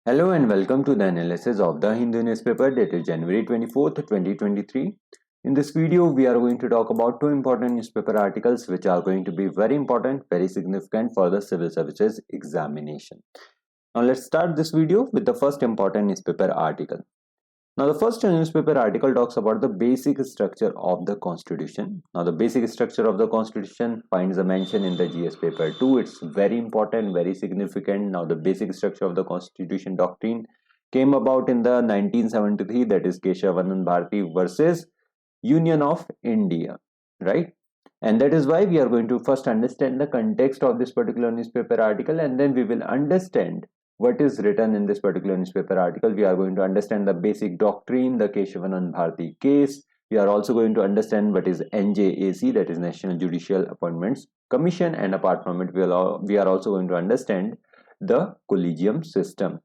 Hello and welcome to the analysis of the Hindu newspaper dated January 24th, 2023. In this video, we are going to talk about two important newspaper articles which are going to be very important, very significant for the civil services examination. Now let's start this video with the first important newspaper article. Now the first newspaper article talks about the basic structure of the constitution. Now the basic structure of the constitution finds a mention in the GS paper 2. It's very important, very significant. Now the basic structure of the constitution doctrine came about in the 1973, that is Keshavanand Bharati versus Union of India, right? And that is why we are going to first understand the context of this particular newspaper article, and then we will understand what is written in this particular newspaper article. We are going to understand the basic doctrine, the Keshavanand Bharati case. We are also going to understand what is NJAC, that is National Judicial Appointments Commission, and apart from it, we are also going to understand the collegium system.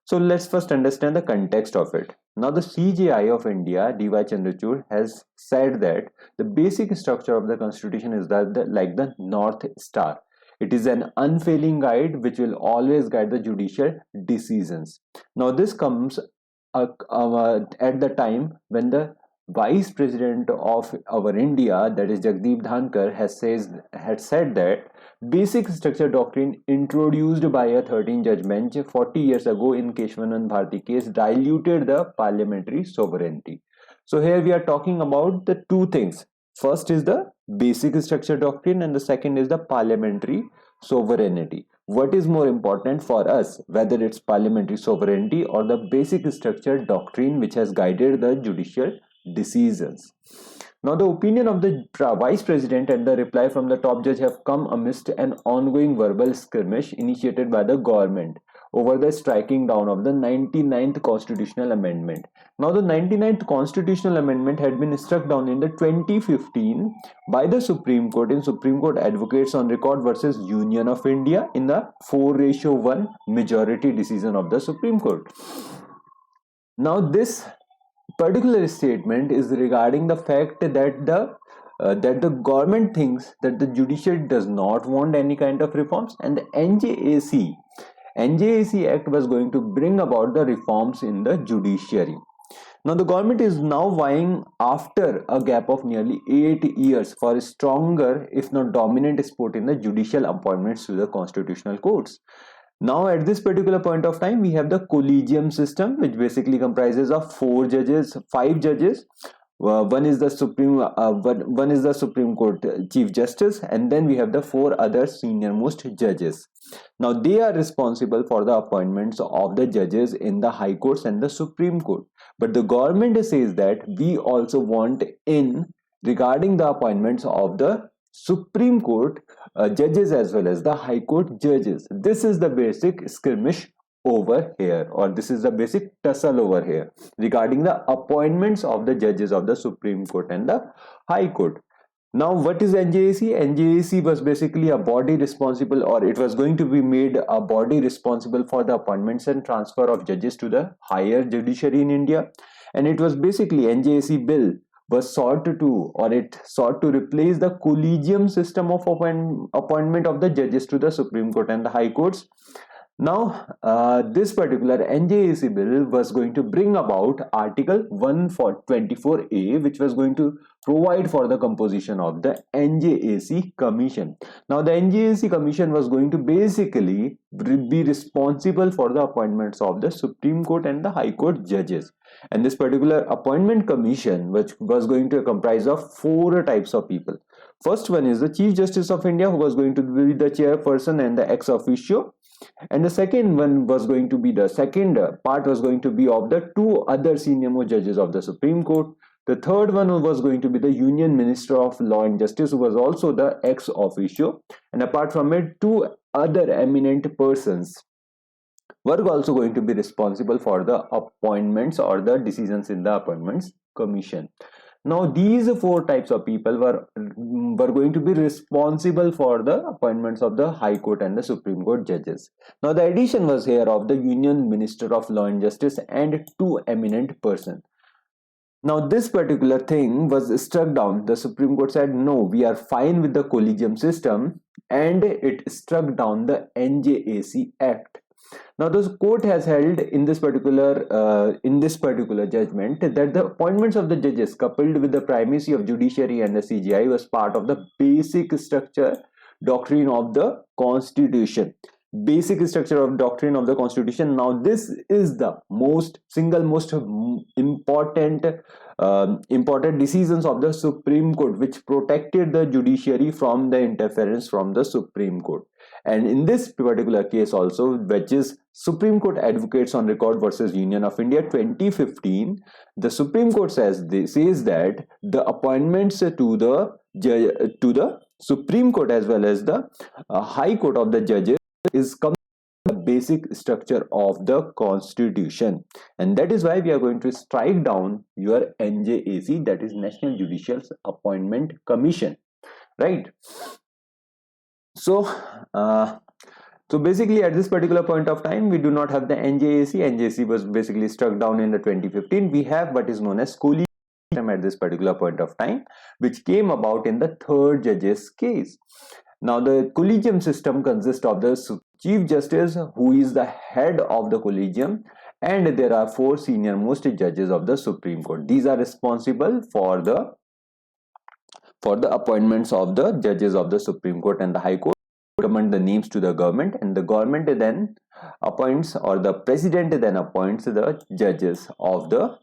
So let's first understand the context of it. Now the CJI of India, D.Y. Chandrachud, has said that the basic structure of the constitution is like the North Star. It is an unfailing guide which will always guide the judicial decisions. Now this comes at the time when the Vice President of our India, that is Jagdeep Dhankar, had said that basic structure doctrine introduced by a 13-judge bench 40 years ago in Keshavanand Bharati case diluted the parliamentary sovereignty. So here we are talking about the two things. First is the basic structure doctrine and the second is the parliamentary sovereignty. What is more important for us, whether it's parliamentary sovereignty or the basic structure doctrine which has guided the judicial decisions? Now the opinion of the Vice President and the reply from the top judge have come amidst an ongoing verbal skirmish initiated by the government over the striking down of the 99th constitutional amendment. Now the 99th constitutional amendment had been struck down in the 2015 by the Supreme Court in Supreme Court Advocates on Record versus Union of India in the 4:1 majority decision of the Supreme Court. Now this particular statement is regarding the fact that the government thinks that the judiciary does not want any kind of reforms, and the NJAC Act was going to bring about the reforms in the judiciary. Now the government is now vying after a gap of nearly 8 years for a stronger, if not dominant, support in the judicial appointments to the constitutional courts. Now at this particular point of time, we have the collegium system, which basically comprises of 5 judges. One is the Supreme Court Chief Justice, and then we have the 4 other senior most judges. Now they are responsible for the appointments of the judges in the High Courts and the Supreme Court. But the government says that we also want in regarding the appointments of the Supreme Court judges as well as the High Court judges. This is the basic skirmish over here, or this is the basic tussle over here regarding the appointments of the judges of the Supreme Court and the High Court. Now what is NJAC? NJAC was basically a body responsible, or it was going to be made a body responsible for the appointments and transfer of judges to the higher judiciary in India. And it was basically NJAC bill was sought to replace the collegium system of appointment of the judges to the Supreme Court and the High Courts. Now, this particular NJAC bill was going to bring about Article 124A, which was going to provide for the composition of the NJAC Commission. Now, the NJAC Commission was going to basically be responsible for the appointments of the Supreme Court and the High Court judges. And this particular appointment commission, which was going to comprise of 4 types of people. First one is the Chief Justice of India, who was going to be the chairperson and the ex officio. And the second one was going to be, the second part was going to be of the 2 other senior most judges of the Supreme Court. The third one was going to be the Union Minister of Law and Justice, who was also the ex officio. And apart from it, 2 other eminent persons were also going to be responsible for the appointments or the decisions in the appointments commission. Now these 4 types of people were going to be responsible for the appointments of the High Court and the Supreme Court judges. Now the addition was here of the Union Minister of Law and Justice and 2 eminent persons. Now this particular thing was struck down. The Supreme Court said no, we are fine with the collegium system, and it struck down the NJAC Act. Now, the court has held in this particular judgment that the appointments of the judges, coupled with the primacy of judiciary and the CGI, was part of the basic structure doctrine of the Constitution. Basic structure of doctrine of the Constitution. Now, this is the single most important decisions of the Supreme Court, which protected the judiciary from the interference from the Supreme Court. And in this particular case also, which is Supreme Court Advocates on Record versus Union of India 2015, the Supreme Court says that the appointments to the Supreme Court as well as the High Court of the judges is the basic structure of the Constitution, and that is why we are going to strike down your NJAC, that is National Judicial Appointment Commission, right? So basically at this particular point of time, we do not have the NJAC. NJAC was basically struck down in the 2015. We have what is known as collegium at this particular point of time, which came about in the third judge's case. Now, the collegium system consists of the Chief Justice, who is the head of the collegium, and there are 4 senior most judges of the Supreme Court. These are responsible for the appointments of the judges of the Supreme Court and the High Court. Recommend the names to the government, and the government then appoints, or the president then appoints, the judges of the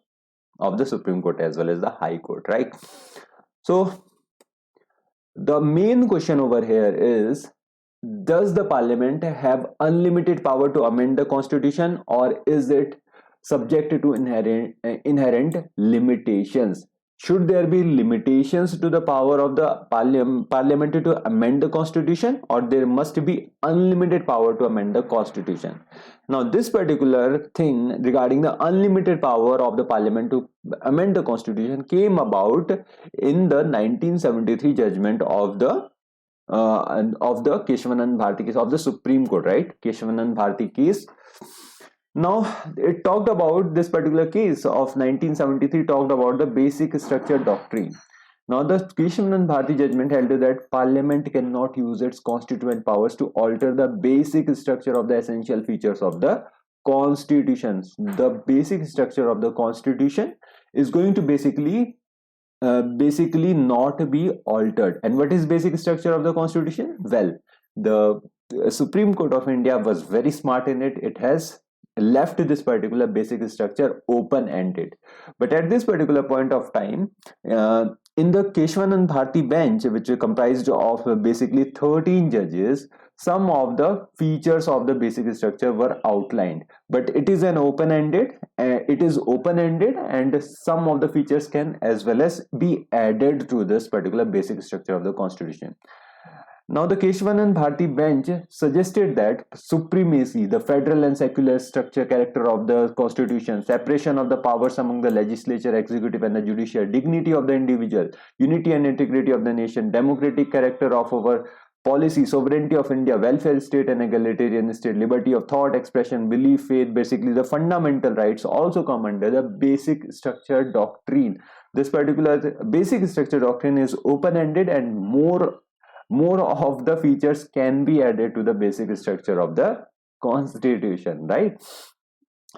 Supreme Court as well as the High Court, right? So the main question over here is, does the parliament have unlimited power to amend the Constitution, or is it subject to inherent limitations? Should there be limitations to the power of the parliament to amend the Constitution, or there must be unlimited power to amend the Constitution? Now, this particular thing regarding the unlimited power of the parliament to amend the Constitution came about in the 1973 judgment of the Keshavanand Bharati case of the Supreme Court, right? Keshavanand Bharati case. Now, it talked about this particular case of 1973, talked about the basic structure doctrine. Now, the Keshavanand Bharati judgment held that Parliament cannot use its constituent powers to alter the basic structure of the essential features of the Constitution. The basic structure of the Constitution is going to basically not be altered. And what is basic structure of the Constitution? Well, the Supreme Court of India was very smart in it. It has left this particular basic structure open-ended. But at this particular point of time, in the Keshavanand Bharati bench, which is comprised of basically 13 judges, some of the features of the basic structure were outlined. But it is open-ended, and some of the features can as well as be added to this particular basic structure of the Constitution. Now, the Keshavanand Bharati bench suggested that supremacy, the federal and secular structure character of the Constitution, separation of the powers among the legislature, executive and the judiciary, dignity of the individual, unity and integrity of the nation, democratic character of our policy, sovereignty of India, welfare state and egalitarian state, liberty of thought, expression, belief, faith, basically the fundamental rights also come under the basic structure doctrine. This particular basic structure doctrine is open-ended, and more of the features can be added to the basic structure of the Constitution, right?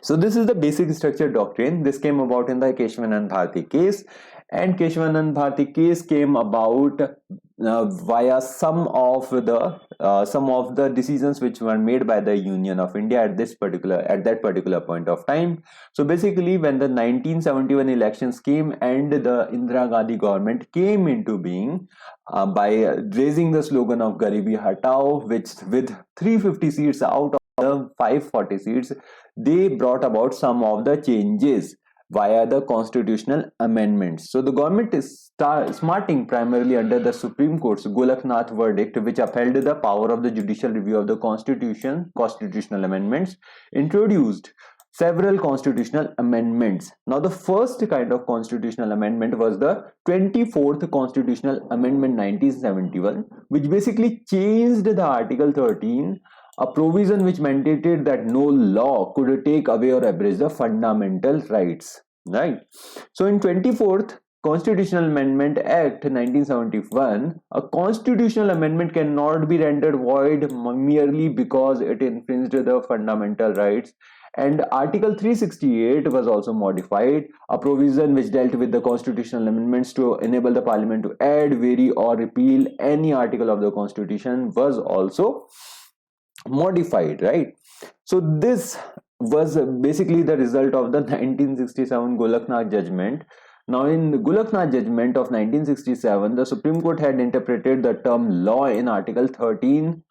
So this is the basic structure doctrine. This came about in the Keshavanand Bharati case, and Keshavanand Bharati case came about via some of the decisions which were made by the Union of India at that particular point of time. So basically, when the 1971 elections came and the Indira Gandhi government came into being, by raising the slogan of Garibi Hatao, which with 350 seats out of the 540 seats, they brought about some of the changes via the constitutional amendments. So the government is smarting primarily under the Supreme Court's Golaknath verdict, which upheld the power of the judicial review of the constitutional amendments, introduced several constitutional amendments. Now, the first kind of constitutional amendment was the 24th Constitutional Amendment 1971, which basically changed the Article 13, a provision which mandated that no law could take away or abridge the fundamental rights, right? So in 24th Constitutional Amendment Act 1971, a constitutional amendment cannot be rendered void merely because it infringed the fundamental rights. And Article 368 was also modified, a provision which dealt with the constitutional amendments to enable the parliament to add, vary, or repeal any article of the constitution was also modified, right? So this was basically the result of the 1967 Golaknath judgment. Now, in the Golaknath judgment of 1967, the Supreme Court had interpreted the term law in Article 13,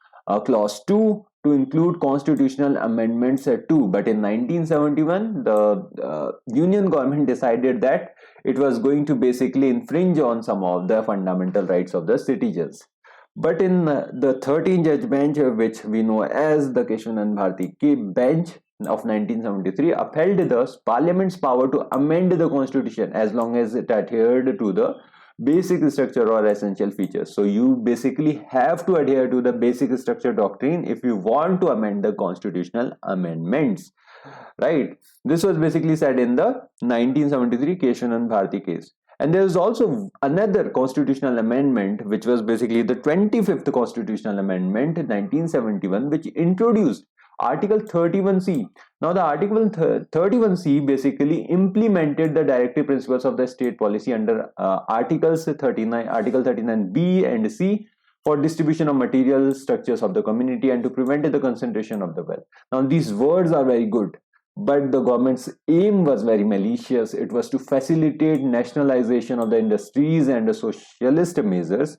Clause 2 to include constitutional amendments too. But in 1971, the Union government decided that it was going to basically infringe on some of the fundamental rights of the citizens. But in the 13th judge bench, which we know as the Keshwanand Bharati bench of 1973, upheld the parliament's power to amend the constitution as long as it adhered to the basic structure or essential features. So you basically have to adhere to the basic structure doctrine if you want to amend the constitutional amendments, right? This was basically said in the 1973 Keshwanand Bharati case. And there is also another constitutional amendment, which was basically the 25th constitutional amendment in 1971, which introduced Article 31C. Now, the Article 31C basically implemented the directive principles of the state policy under Article 39B and C for distribution of material structures of the community and to prevent the concentration of the wealth. Now, these words are very good, but the government's aim was very malicious. It was to facilitate nationalization of the industries and the socialist measures.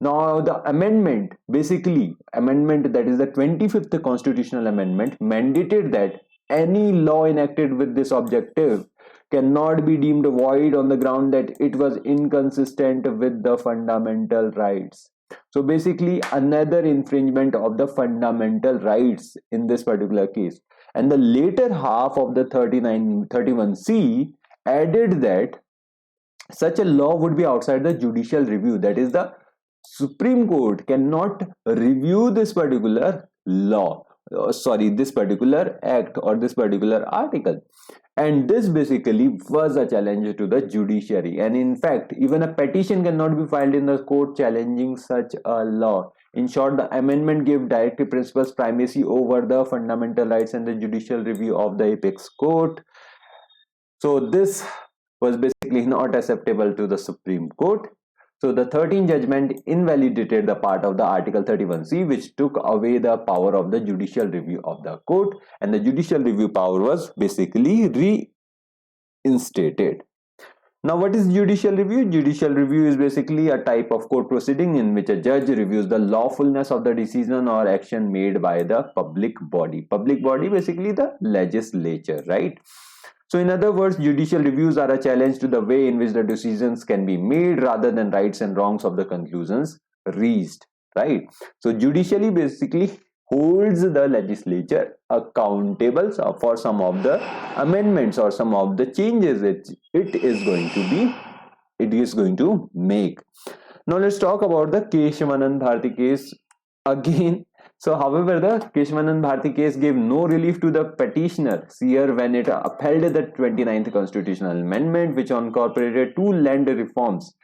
Now, the amendment that is the 25th constitutional amendment, mandated that any law enacted with this objective cannot be deemed void on the ground that it was inconsistent with the fundamental rights. So basically, another infringement of the fundamental rights in this particular case. And the later half of the 31C added that such a law would be outside the judicial review. That is, the Supreme Court cannot review this particular law, this particular act or this particular article. And this basically was a challenge to the judiciary. And in fact, even a petition cannot be filed in the court challenging such a law. In short, the amendment gave directive principles primacy over the fundamental rights and the judicial review of the apex court. So this was basically not acceptable to the Supreme Court. So the 13th judgment invalidated the part of the Article 31C, which took away the power of the judicial review of the court, and the judicial review power was basically reinstated. Now, what is judicial review? Judicial review is basically a type of court proceeding in which a judge reviews the lawfulness of the decision or action made by the public body. Public body, basically the legislature, right? So in other words, judicial reviews are a challenge to the way in which the decisions can be made rather than rights and wrongs of the conclusions reached, right? So judicially basically holds the legislature accountable for some of the amendments or some of the changes it is going to make. Now let's talk about the Keshwanand Bharati case again. So, however, the Keshwanand Bharati case gave no relief to the petitioner here when it upheld the 29th constitutional amendment, which incorporated two land reforms.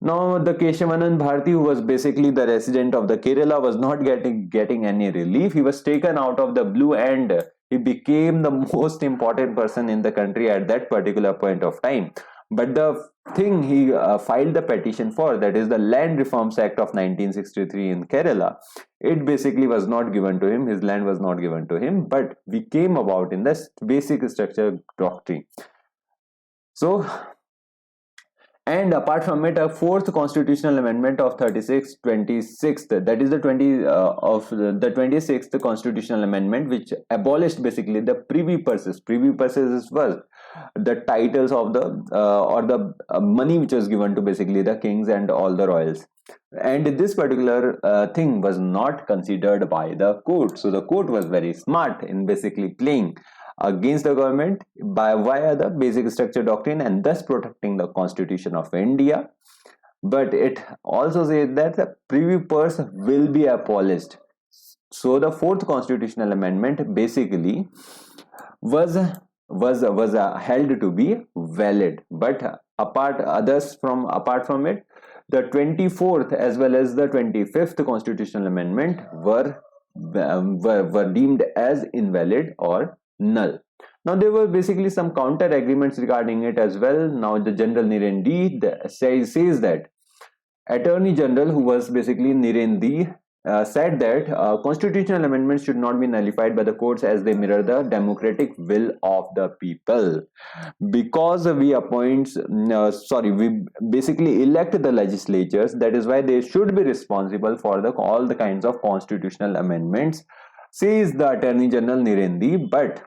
Now, the Keshwanand Bharati, who was basically the resident of the Kerala, was not getting any relief. He was taken out of the blue and he became the most important person in the country at that particular point of time. But the thing he filed the petition for, that is the Land Reforms Act of 1963 in Kerala, it basically was not given to him. His land was not given to him, but we came about in the basic structure doctrine. So, and apart from it, a fourth constitutional amendment of 26th, that is the 26th constitutional amendment, which abolished basically the privy purses. Privy purses was the titles of the or the money which was given to basically the kings and all the royals. And this particular thing was not considered by the court. So the court was very smart in basically playing against the government via the basic structure doctrine and thus protecting the Constitution of India. But it also says that the privy purse will be abolished. So the fourth constitutional amendment basically was held to be valid. But apart from it, the 24th as well as the 25th constitutional amendment were deemed as invalid or null. Now there were basically some counter agreements regarding it as well. Now the General Niren D says that Attorney General, who was basically Niren D, said that constitutional amendments should not be nullified by the courts as they mirror the democratic will of the people. Because we basically elect the legislatures, that is why they should be responsible for all the kinds of constitutional amendments, says the Attorney General Niren D. But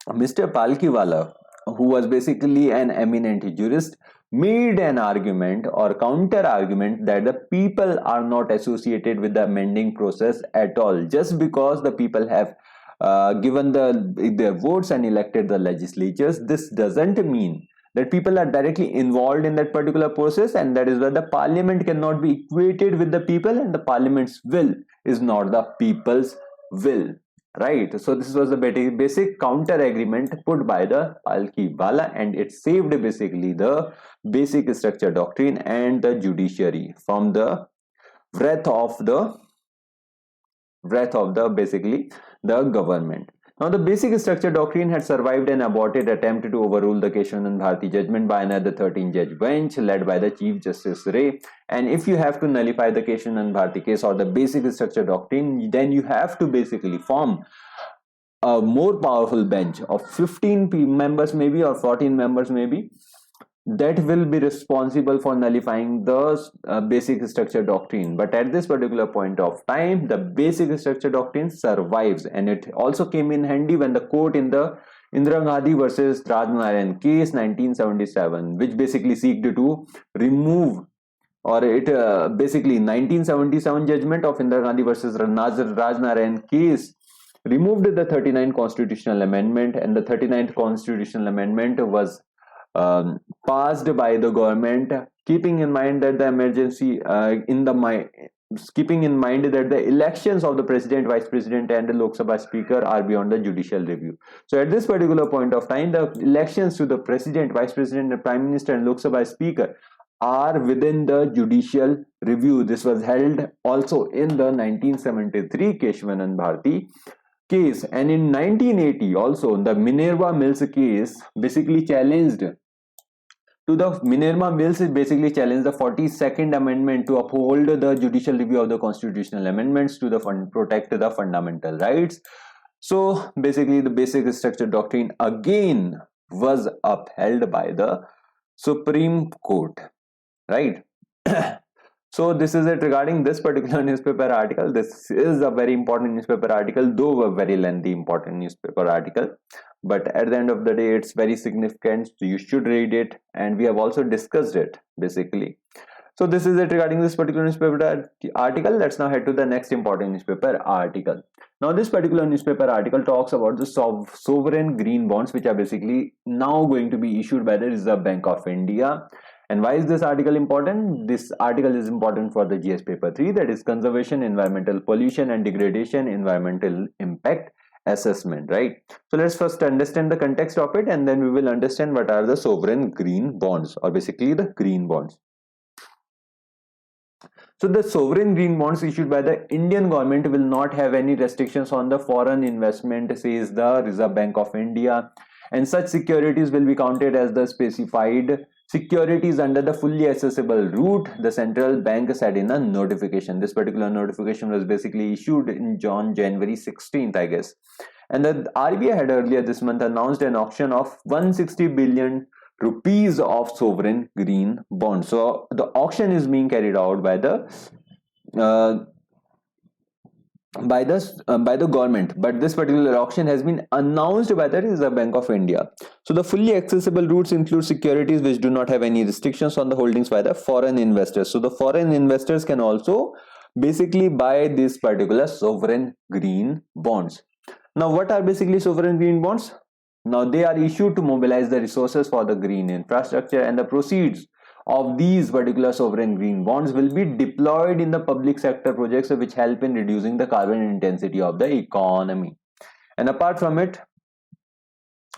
Mr. Palkiwala, who was basically an eminent jurist, made an argument or counter argument that the people are not associated with the amending process at all. Just because the people have given their votes and elected the legislatures, this doesn't mean that people are directly involved in that particular process, and that is why the parliament cannot be equated with the people, and the parliament's will is not the people's will. Right, so this was the basic counter agreement put by the Palkiwala, and it saved basically the basic structure doctrine and the judiciary from the wrath of basically the government. Now the basic structure doctrine had survived an aborted attempt to overrule the Keshavanand Bharati judgment by another 13-judge bench led by the Chief Justice Ray. And if you have to nullify the Keshavanand Bharati case or the basic structure doctrine, then you have to basically form a more powerful bench of 15 members maybe, or 14 members maybe, that will be responsible for nullifying the basic structure doctrine. But at this particular point of time, the basic structure doctrine survives, and it also came in handy when the court in the Indira Gandhi versus Rajnarayan case 1977, which basically seeked to remove, or it basically 1977 judgment of Indira Gandhi versus Rajnarayan case removed the 39th constitutional amendment, and the 39th constitutional amendment was passed by the government, keeping in mind that the emergency keeping in mind that the elections of the president, vice president and the Lok Sabha speaker are beyond the judicial review. So at this particular point of time, the elections to the president, vice president, the prime minister and Lok Sabha speaker are within the judicial review. This was held also in the 1973 Keshavanand Bharati case, and in 1980 also the Minerva Mills case basically challenged the 42nd amendment to uphold the judicial review of the constitutional amendments to protect the fundamental rights. So basically the basic structure doctrine again was upheld by the Supreme Court, right? So this is it regarding this particular newspaper article. This is a very important newspaper article, though a very lengthy important newspaper article, but at the end of the day it's very significant, so you should read it, and we have also discussed it basically. So this is it regarding this particular newspaper article. Let's now head to the next important newspaper article. Now this particular newspaper article talks about the sovereign green bonds, which are basically now going to be issued by the Reserve Bank of India. And why is this article important? This article is important for the GS paper 3, that is conservation, environmental pollution and degradation, environmental impact assessment, right? So let's first understand the context of it, and then we will understand what are the sovereign green bonds, or basically the green bonds. So the sovereign green bonds issued by the Indian government will not have any restrictions on the foreign investment, says the Reserve Bank of India, and such securities will be counted as the specified securities under the fully accessible route, the central bank said in a notification. This particular notification was basically issued in January 16th, I guess. And the RBI had earlier this month announced an auction of 160 billion rupees of sovereign green bonds. So the auction is being carried out by the government, but this particular auction has been announced by the Reserve Bank of India. So the fully accessible routes include securities which do not have any restrictions on the holdings by the foreign investors. So the foreign investors can also basically buy these particular sovereign green bonds. Now what are basically sovereign green bonds? Now they are issued to mobilize the resources for the green infrastructure, and the proceeds of these particular sovereign green bonds will be deployed in the public sector projects which help in reducing the carbon intensity of the economy. And apart from it,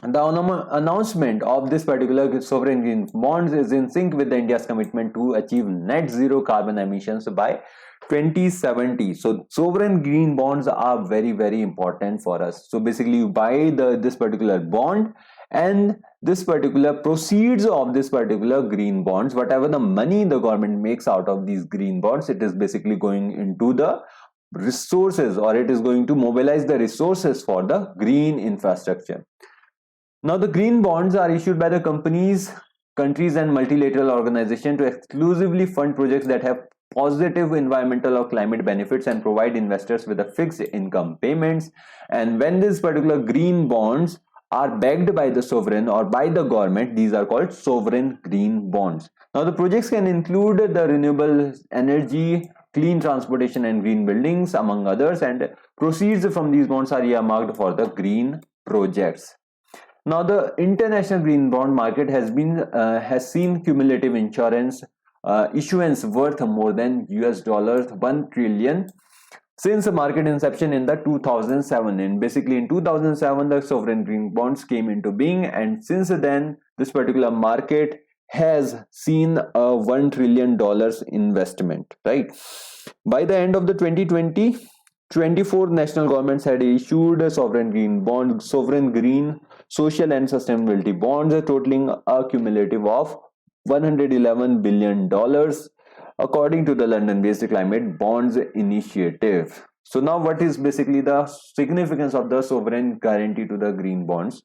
The announcement of this particular sovereign green bonds is in sync with the India's commitment to achieve net zero carbon emissions by 2070. So sovereign green bonds are very important for us. So basically you buy this particular bond, and this particular proceeds of this particular green bonds, whatever the money the government makes out of these green bonds, it is basically going into the resources, or it is going to mobilize the resources for the green infrastructure. Now, the green bonds are issued by the countries and multilateral organizations to exclusively fund projects that have positive environmental or climate benefits and provide investors with a fixed income payments. And when these particular green bonds are backed by the sovereign or by the government, these are called sovereign green bonds. Now, the projects can include the renewable energy, clean transportation, and green buildings, among others, and proceeds from these bonds are earmarked for the green projects. Now, the international green bond market has seen cumulative insurance issuance worth more than $1 trillion since the market inception in the 2007. And basically in 2007 the sovereign green bonds came into being, and since then this particular market has seen a $1 trillion investment, right? By the end of the 2020, 24 national governments had issued a sovereign green social and sustainability bonds totaling a cumulative of $111 billion, according to the London-based Climate Bonds Initiative. So now what is basically the significance of the sovereign guarantee to the green bonds?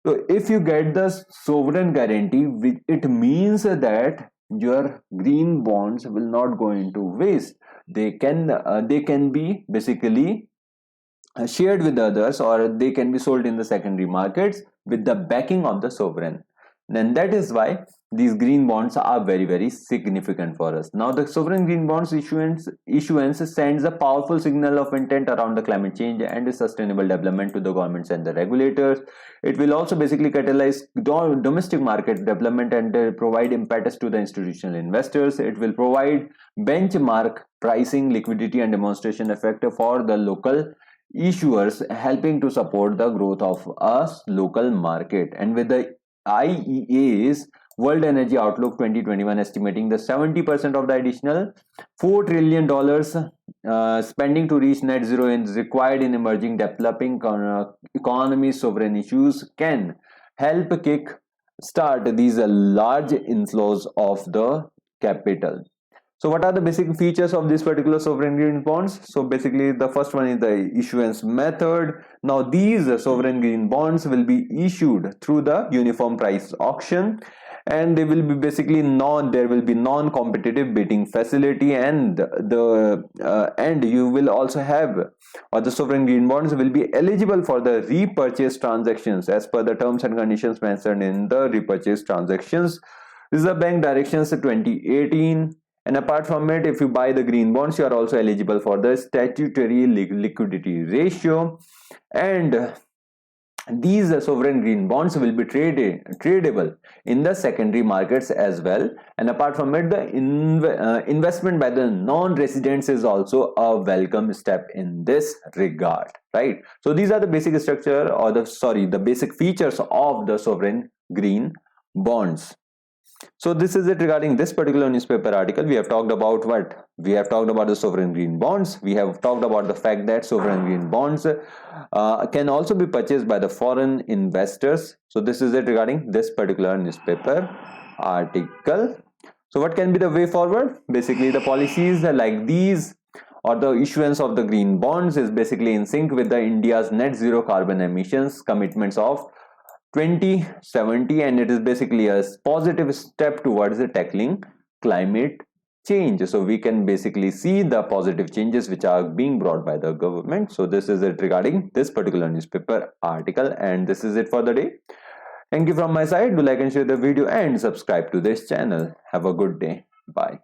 So if you get the sovereign guarantee, it means that your green bonds will not go into waste. They can be basically shared with others, or they can be sold in the secondary markets with the backing of the sovereign. Then that is why these green bonds are very significant for us. Now the sovereign green bonds issuance sends a powerful signal of intent around the climate change and sustainable development to the governments and the regulators. It will also basically catalyze domestic market development and provide impetus to the institutional investors. It will provide benchmark pricing, liquidity, and demonstration effect for the local issuers, helping to support the growth of a local market. And with the IEA's World Energy Outlook 2021 estimating the 70% of the additional $4 trillion spending to reach net zero is required in emerging developing economies, sovereign issues can help kick start these large inflows of the capital. So what are the basic features of this particular sovereign green bonds? So basically the first one is the issuance method. Now these sovereign green bonds will be issued through the uniform price auction, and they will be basically there will be non-competitive bidding facility, and you will also have, or the sovereign green bonds will be eligible for the repurchase transactions as per the terms and conditions mentioned in the repurchase transactions. Reserve Bank Directions 2018. And apart from it, if you buy the green bonds, you are also eligible for the statutory liquidity ratio. And these sovereign green bonds will be tradable in the secondary markets as well. And apart from it, the investment by the non-residents is also a welcome step in this regard, right? So these are the basic structure, or the basic features of the sovereign green bonds. So this is it regarding this particular newspaper article. We have talked about what? We have talked about the sovereign green bonds. We have talked about the fact that sovereign green bonds can also be purchased by the foreign investors. So this is it regarding this particular newspaper article. So what can be the way forward? Basically the policies like these, or the issuance of the green bonds, is basically in sync with the India's net zero carbon emissions commitments of 2070, and it is basically a positive step towards the tackling climate change. So we can basically see the positive changes which are being brought by the government. So this is it regarding this particular newspaper article, and this is it for the day. Thank you from my side. Do like and share the video and subscribe to this channel. Have a good day. Bye.